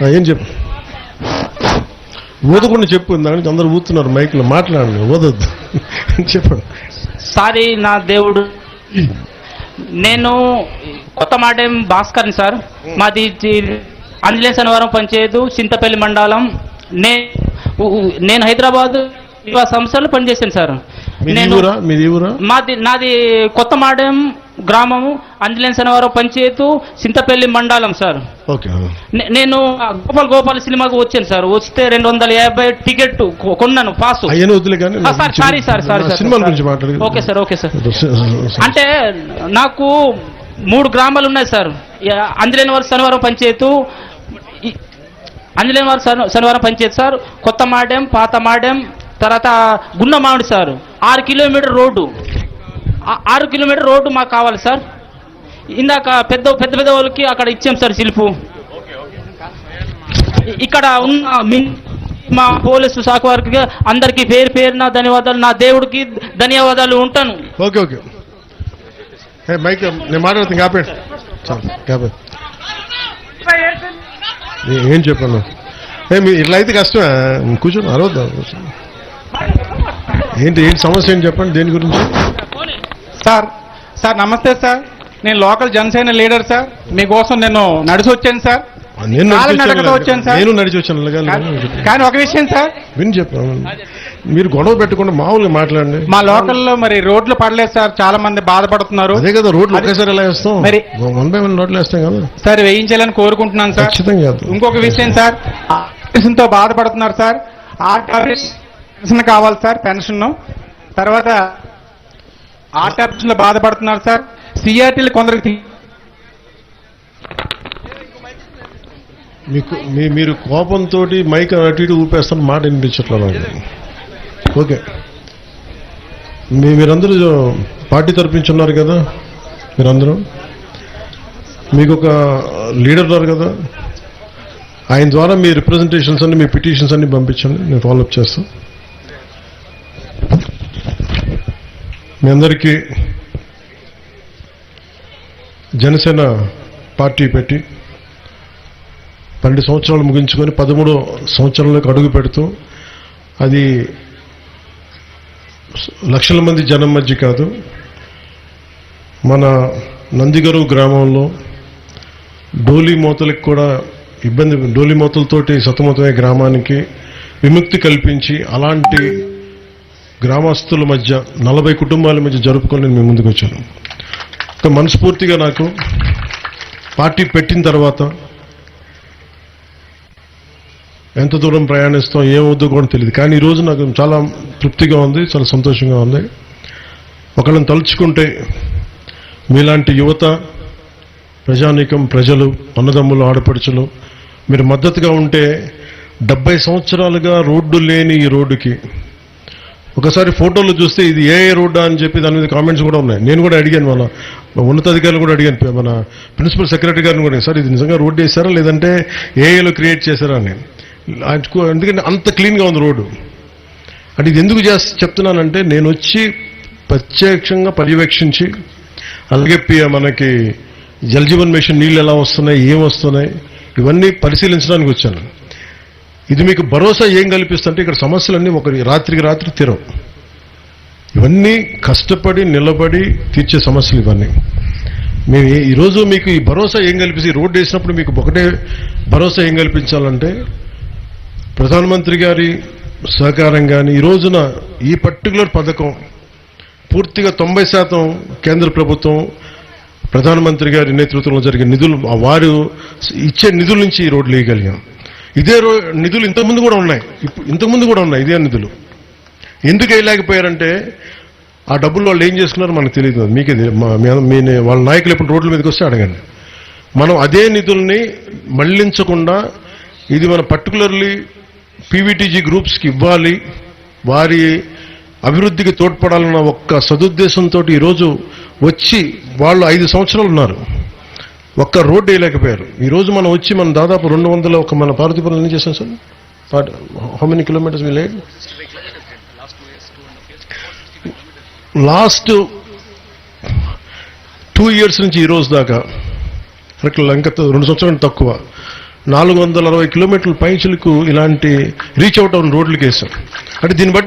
ఏం చెప్పు, ఊదకుండా చెప్పు. దానికి అందరూ ఊతున్నారు మైక్లో, మాట్లాడండి, ఊదొద్దు. చెప్పండి. సారీ నా దేవుడు, నేను కొత్త మాటేం భాస్కర్ని సార్. మాది ఆంజనేయ శనివారం పంచాయతీ చింతపల్లి మండలం. నేను హైదరాబాద్ సంస్థలు పనిచేశాను సార్. నాది కొత్త మాడెం గ్రామము, ఆంజనేయ శనివారం పంచాయతీ చింతపల్లి మండలం సార్. నేను గోపాల్ సినిమాకు వచ్చాను సార్. వస్తే 250 టికెట్ కొన్నాను, pass. Sorry sir, okay sir, okay sir. అంటే నాకు 3 గ్రామాలు ఉన్నాయి సార్. ఆంజనేయ శనివారం పంచాయతీ, శనివారం పంచాయతీ సార్, కొత్త మాడెం, పాత మాడెం, తర్వాత Gunnamamidi sir. 6 kilometre road, 6 kilometre road మాకు కావాలి సార్. ఇందాక పెద్ద వాళ్ళకి అక్కడ ఇచ్చాం సార్ శిల్పు. ఇక్కడ ఉన్న మా పోలీసు శాఖ వారికి అందరికీ పేరున ధన్యవాదాలు. నా దేవుడికి ధన్యవాదాలు. ఉంటాను. ఓకే ఓకే, మైక్ నేను మాట్లాడుతుంది కాపేడు. ఏం చెప్పాను, ఇట్లా అయితే కష్టమే. కూర్చొని అరవద్దా? ఏంటి సమస్య ఏంటి చెప్పండి, దేని గురించి? సార్ నమస్తే సార్, నేను లోకల్ జనసేన లీడర్ సార్. మీకోసం నేను నడిచి వచ్చాను సార్. నేను నడిచి వచ్చాను. కానీ ఒక విషయం సార్, విని చెప్పాను. మీరు గొడవ పెట్టకుండా మామూలుగా మాట్లాడండి. మా లోకల్లో మరి రోడ్లు పడలేదు సార్, చాలా మంది బాధపడుతున్నారు. అదే కదా, రోడ్లు ఒకేసారి ఎలా వేస్తాం? మరి 1 by 1 రోడ్లు వేస్తాం కదా సార్. వేయించాలని కోరుకుంటున్నాను సార్. ఖచ్చితంగా. ఇంకొక విషయం సార్, పెన్షన్తో బాధపడుతున్నారు సార్. పెన్షన్ కావాలి సార్, పెన్షన్. తర్వాత ఆర్టీఆర్లో బాధపడుతున్నారు సార్. సిఆర్టీలు కొందరికి మీరు కోపంతో మైక్ అటు ఇటు ఊపేస్తాను, మాట వినిపించట్లేదు. ఓకే, మీరందరూ పార్టీ తరపించున్నారు కదా, మీరందరూ మీకు ఒక లీడర్ ఉన్నారు కదా, ఆయన ద్వారా మీ రిప్రజెంటేషన్స్ అన్ని, మీ పిటిషన్స్ అన్ని పంపించండి, నేను ఫాలోఅప్ చేస్తాను. మీ అందరికీ జనసేన పార్టీ పెట్టి 12 సంవత్సరాలు ముగించుకొని 13వ సంవత్సరంలోకి అడుగు పెడుతూ, అది లక్షల మంది జనం మధ్య కాదు, మన నందిగరువు గ్రామంలో డోలీ మోతలకు కూడా డోలీ మోతలతోటి సతమతమయ్యే గ్రామానికి విముక్తి కల్పించి, అలాంటి గ్రామస్తుల మధ్య 40 కుటుంబాల మధ్య జరుపుకొని నేను మీ ముందుకు వచ్చాను. మనస్ఫూర్తిగా నాకు పార్టీ పెట్టిన తర్వాత ఎంత దూరం ప్రయాణిస్తాం, ఏమవుద్దో కూడా తెలియదు. కానీ ఈరోజు నాకు చాలా తృప్తిగా ఉంది, చాలా సంతోషంగా ఉంది. ఒకళ్ళని తలుచుకుంటే మీలాంటి యువత, ప్రజానీకం, ప్రజలు, అన్నదమ్ములు, ఆడపడుచులు మీరు మద్దతుగా ఉంటే 70 సంవత్సరాలుగా రోడ్డు లేని ఈ రోడ్డుకి ఒకసారి ఫోటోలు చూస్తే ఇది ఏ రోడ్డా అని చెప్పి దాని మీద కామెంట్స్ కూడా ఉన్నాయి. నేను కూడా అడిగాను, మన ఉన్నతాధికారులు కూడా అడిగాను, మన ప్రిన్సిపల్ సెక్రటరీ గారిని కూడా, సార్ ఇది నిజంగా రోడ్డు వేసారా లేదంటే ఏఏలో క్రియేట్ చేశారా అని. ఎందుకంటే అంత క్లీన్గా ఉంది రోడ్డు. అంటే ఇది ఎందుకు చెప్తున్నానంటే, నేను వచ్చి ప్రత్యక్షంగా పర్యవేక్షించి, అలాగే మనకి జలజీవన్ మిషన్ నీళ్ళు ఎలా వస్తున్నాయి, ఏం వస్తున్నాయి, ఇవన్నీ పరిశీలించడానికి వచ్చాను. ఇది మీకు భరోసా ఏం కల్పిస్తుంటే, ఇక్కడ సమస్యలన్నీ రాత్రికి రాత్రి తీరవు. ఇవన్నీ కష్టపడి నిలబడి తీర్చే సమస్యలు ఇవన్నీ. మేము ఈరోజు మీకు ఈ భరోసా ఏం కల్పిస్తే, రోడ్డు వేసినప్పుడు మీకు ఒకటే భరోసా ఏం కల్పించాలంటే, ప్రధానమంత్రి గారి సహకారం కానీ, ఈ రోజున ఈ పర్టికులర్ పథకం పూర్తిగా 90% కేంద్ర ప్రభుత్వం ప్రధానమంత్రి గారి నేతృత్వంలో జరిగే నిధులు, వారు ఇచ్చే నిధుల నుంచి ఈ రోడ్లు వేయగలిగాం. ఇదే నిధులు ఇంతకుముందు కూడా ఉన్నాయి, ఇదే నిధులు. ఎందుకు వేయలేకపోయారంటే, ఆ డబ్బులు వాళ్ళు ఏం చేసుకున్నారో మనకు తెలియదు. మీకే వాళ్ళ నాయకులు ఎప్పుడు రోడ్ల మీదకి వస్తే అడగండి. మనం అదే నిధుల్ని మళ్లించకుండా, ఇది మన పర్టికులర్లీ పీవీటీజీ గ్రూప్స్కి ఇవ్వాలి, వారి అభివృద్ధికి తోడ్పడాలన్న ఒక్క సదుద్దేశంతో ఈరోజు వచ్చి వాళ్ళు 5 సంవత్సరాలు ఉన్నారు, ఒక్క రోడ్డు వేయలేకపోయారు. ఈరోజు మనం వచ్చి మనం దాదాపు 200 మన పార్వతీపురం ఎన్ని చేసాం sir? How many kilometres we laid? Last 2 years నుంచి ఈ రోజు దాకా, కరెక్ట్ ఇంకా 2 సంవత్సరాలు తక్కువ, 460 కిలోమీటర్ల పైచులకు ఇలాంటి రీచ్ అవుట్ అవున్ రోడ్లకు వేసాం. అంటే దీన్ని బట్టి